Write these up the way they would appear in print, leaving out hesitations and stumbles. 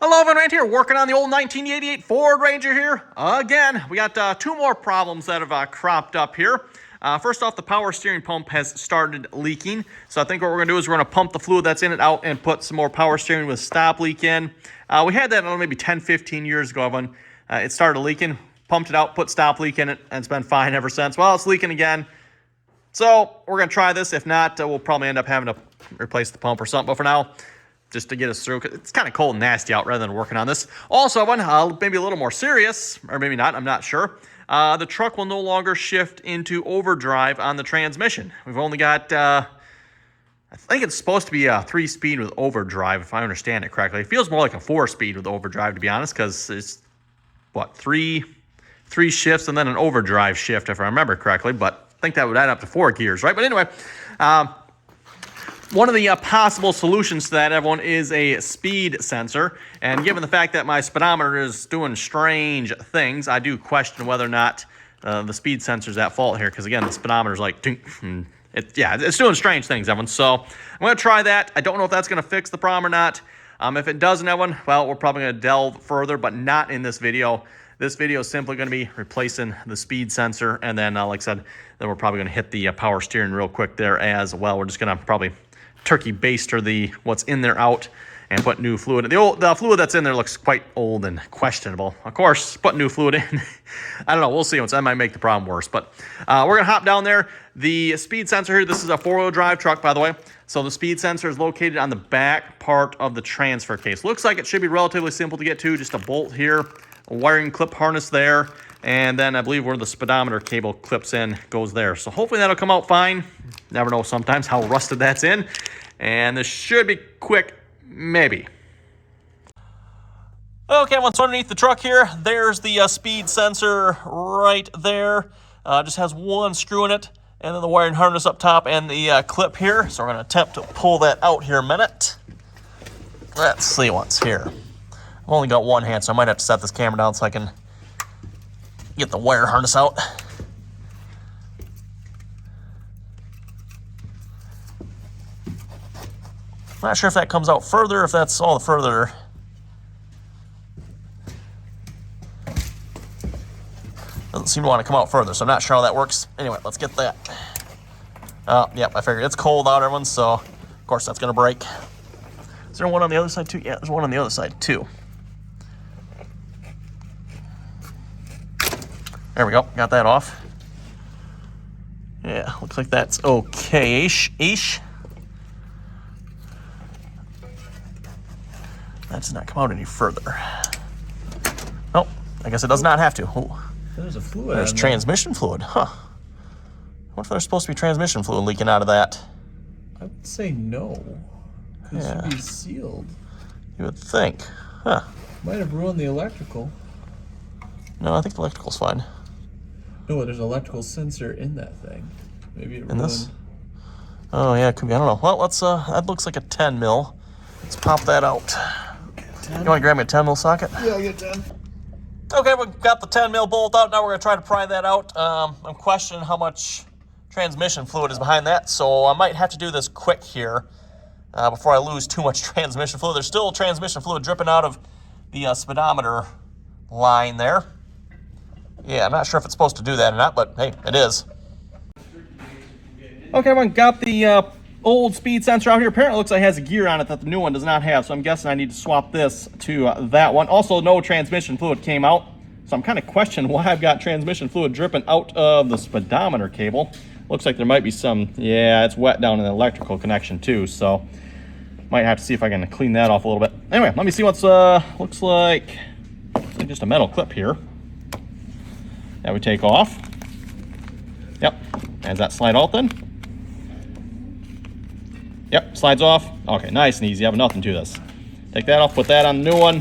Hello, everyone, right here, working on the old 1988 Ford Ranger here. Again, we got two more problems that have cropped up here. First off, the power steering pump has started leaking. So I think what we're going to do is we're going to pump the fluid that's in it out and put some more power steering with stop leak in. We had that maybe 10, 15 years ago when it started leaking. Pumped it out, put stop leak in it, and it's been fine ever since. Well, it's leaking again. So we're going to try this. If not, we'll probably end up having to replace the pump or something. But for now, just to get us through, 'cause it's kind of cold and nasty out rather than working on this. Also, maybe a little more serious, or maybe not, I'm not sure. The truck will no longer shift into overdrive on the transmission. We've only got, I think it's supposed to be a 3-speed with overdrive, if I understand it correctly. It feels more like a 4-speed with overdrive, to be honest, because it's, what, three shifts and then an overdrive shift, if I remember correctly. But I think that would add up to 4 gears, right? But anyway, one of the possible solutions to that, everyone, is a speed sensor. And given the fact that my speedometer is doing strange things, I do question whether or not the speed sensor is at fault here. Because, again, the speedometer is like, it's doing strange things, everyone. So I'm going to try that. I don't know if that's going to fix the problem or not. If it doesn't, everyone, well, we're probably going to delve further, but not in this video. This video is simply going to be replacing the speed sensor. And then, like I said, then we're probably going to hit the power steering real quick there as well. We're just going to probably turkey baster what's in there out and put new fluid. The fluid that's in there looks quite old and questionable. Of course, put new fluid in. I don't know. We'll see. That might make the problem worse. But we're going to hop down there. The speed sensor here, this is a 4-wheel drive truck, by the way. So the speed sensor is located on the back part of the transfer case. Looks like it should be relatively simple to get to. Just a bolt here, a wiring clip harness there, and then I believe where the speedometer cable clips in goes there. So hopefully that'll come out fine. Never know sometimes how rusted that's in. And this should be quick, maybe. Okay, once underneath the truck here, there's the speed sensor right there. Just has one screw in it, and then the wiring harness up top and the clip here. So we're going to attempt to pull that out here a minute. Let's see what's here. I've only got one hand, so I might have to set this camera down so I can get the wire harness out. Not sure if that comes out further, if that's all the further. Doesn't seem to want to come out further, so I'm not sure how that works. Anyway, let's get that. Yep, I figured it's cold out, everyone, so of course that's going to break. Is there one on the other side too? Yeah, there's one on the other side too. There we go, got that off. Yeah, looks like that's okay-ish. That does not come out any further. Oh, I guess it does not have to. Oh, there's a fluid. There's transmission fluid, huh? What if there's supposed to be transmission fluid leaking out of that? I would say no. It should be sealed. You would think, huh? Might have ruined the electrical. No, I think the electrical's fine. No, there's an electrical sensor in that thing. Maybe it ruined. In this? Oh yeah, it could be. I don't know. Well, let's. That looks like a 10 mil. Let's pop that out. You want to grab me a 10 mil socket? Yeah, I'll get 10. Okay, we've got the 10 mil bolt out. Now we're going to try to pry that out. I'm questioning how much transmission fluid is behind that, so I might have to do this quick here before I lose too much transmission fluid. There's still transmission fluid dripping out of the speedometer line there. Yeah, I'm not sure if it's supposed to do that or not, but hey, it is. Okay, everyone, got the old speed sensor out here. Apparently it looks like it has a gear on it that the new one does not have, so I'm guessing I need to swap this to that one. Also, no transmission fluid came out, so I'm kind of questioning why I've got transmission fluid dripping out of the speedometer cable. Looks like there might be some, yeah, it's wet down in the electrical connection too, so might have to see if I can clean that off a little bit. Anyway, let me see what's, looks like just a metal clip here that we take off. Yep, as that slide out then. Yep, slides off. Okay, nice and easy. I have nothing to this. Take that off, put that on the new one.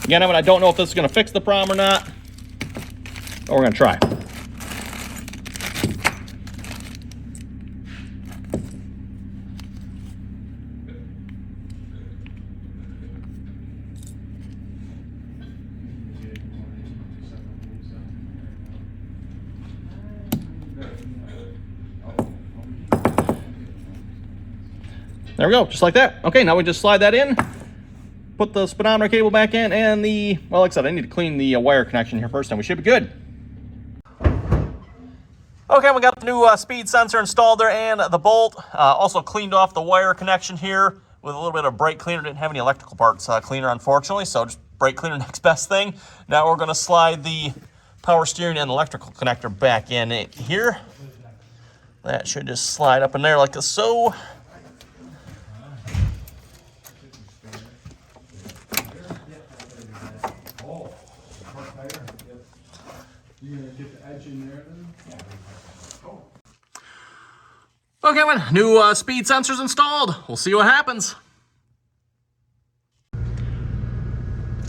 Again, I don't know if this is going to fix the problem or not, but we're going to try. There we go, just like that. Okay, now we just slide that in, put the speedometer cable back in, and the, well, like I said, I need to clean the wire connection here first, and we should be good. Okay, we got the new speed sensor installed there and the bolt. Also cleaned off the wire connection here with a little bit of brake cleaner. Didn't have any electrical parts cleaner, unfortunately, so just brake cleaner, next best thing. Now we're going to slide the power steering and electrical connector back in here. That should just slide up in there like so. You gonna get the edge in there then? Okay, man, new speed sensors installed. We'll see what happens.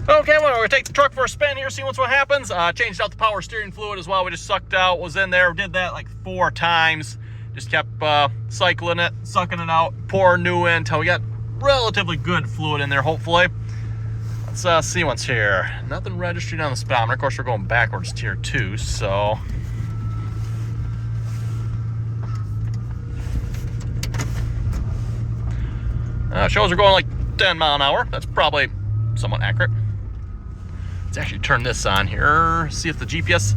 Okay, well, we're gonna take the truck for a spin here, see what happens. Changed out the power steering fluid as well. We just sucked out, was in there, did that like 4 times. Just kept cycling it, sucking it out, pour new in until we got relatively good fluid in there, hopefully. Let's see what's here. Nothing registering on the speedometer. Of course, we're going backwards tier 2, so. Shows are going like 10 mile an hour. That's probably somewhat accurate. Let's actually turn this on here. See if the GPS,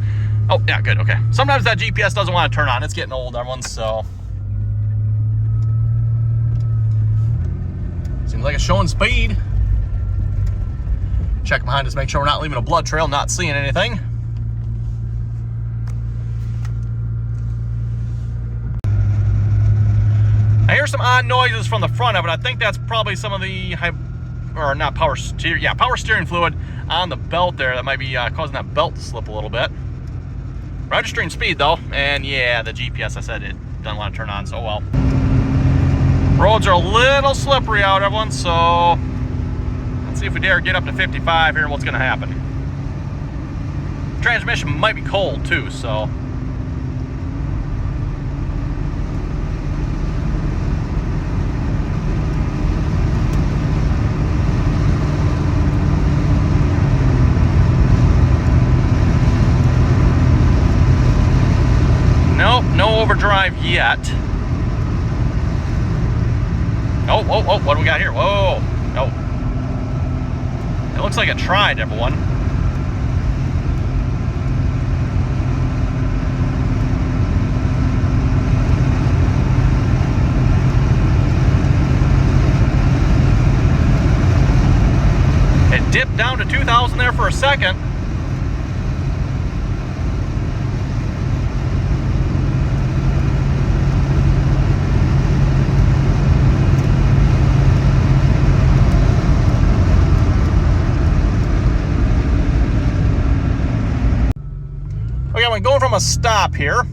oh yeah, good, okay. Sometimes that GPS doesn't want to turn on. It's getting old, everyone, so. Seems like it's showing speed. Check behind us, make sure we're not leaving a blood trail, not seeing anything. I hear some odd noises from the front of it. I think that's probably some of the power steering fluid on the belt there that might be causing that belt to slip a little bit. Registering speed though, and yeah, the GPS, I said it doesn't want to turn on, so well. Roads are a little slippery out, everyone, so let's see if we dare get up to 55 here and what's gonna happen. Transmission might be cold too, so. Nope, no overdrive yet. Oh, what do we got here? Whoa, no. It looks like it tried, everyone. It dipped down to 2,000 there for a second. Okay, I'm going from a stop here.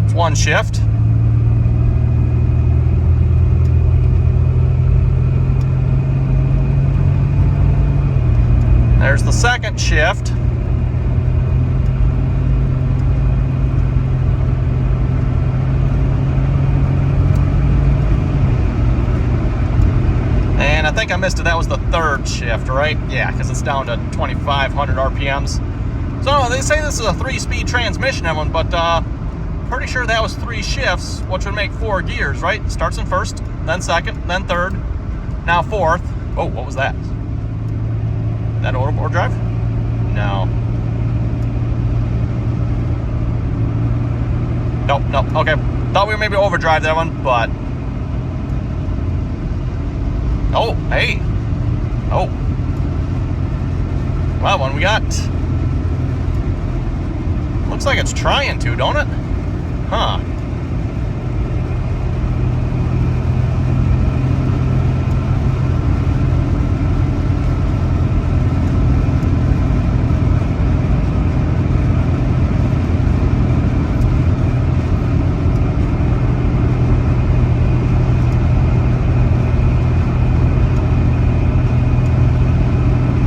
It's one shift. There's the second shift. And I think I missed it. That was the third shift, right? Yeah, because it's down to 2,500 RPMs. So they say this is a 3-speed transmission, everyone, but pretty sure that was 3 shifts, which would make 4 gears, right? Starts in first, then second, then third, now fourth. Oh, what was that? That overdrive? No. Nope, okay. Thought we were maybe overdrive that one, but. Oh, hey. Oh. Well, one we got. Looks like it's trying to, don't it? Huh.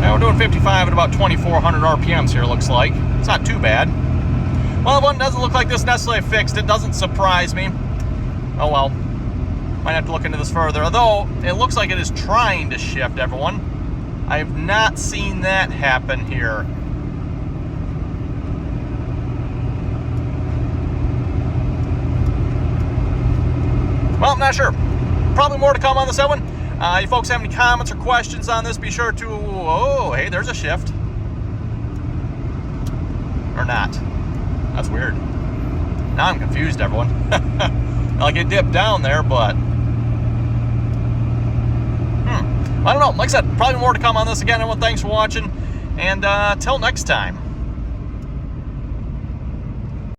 We're doing 55 at about 2,400 RPMs here, looks like. It's not too bad. Well, one doesn't look like this necessarily fixed. It doesn't surprise me. Oh well. Might have to look into this further. Although, it looks like it is trying to shift, everyone. I have not seen that happen here. Well, I'm not sure. Probably more to come on this one. You folks have any comments or questions on this, be sure to... Oh, hey, there's a shift. Or not. That's weird. Now I'm confused, everyone. Like it dipped down there, but... I don't know. Like I said, probably more to come on this again, everyone. Thanks for watching. And till next time.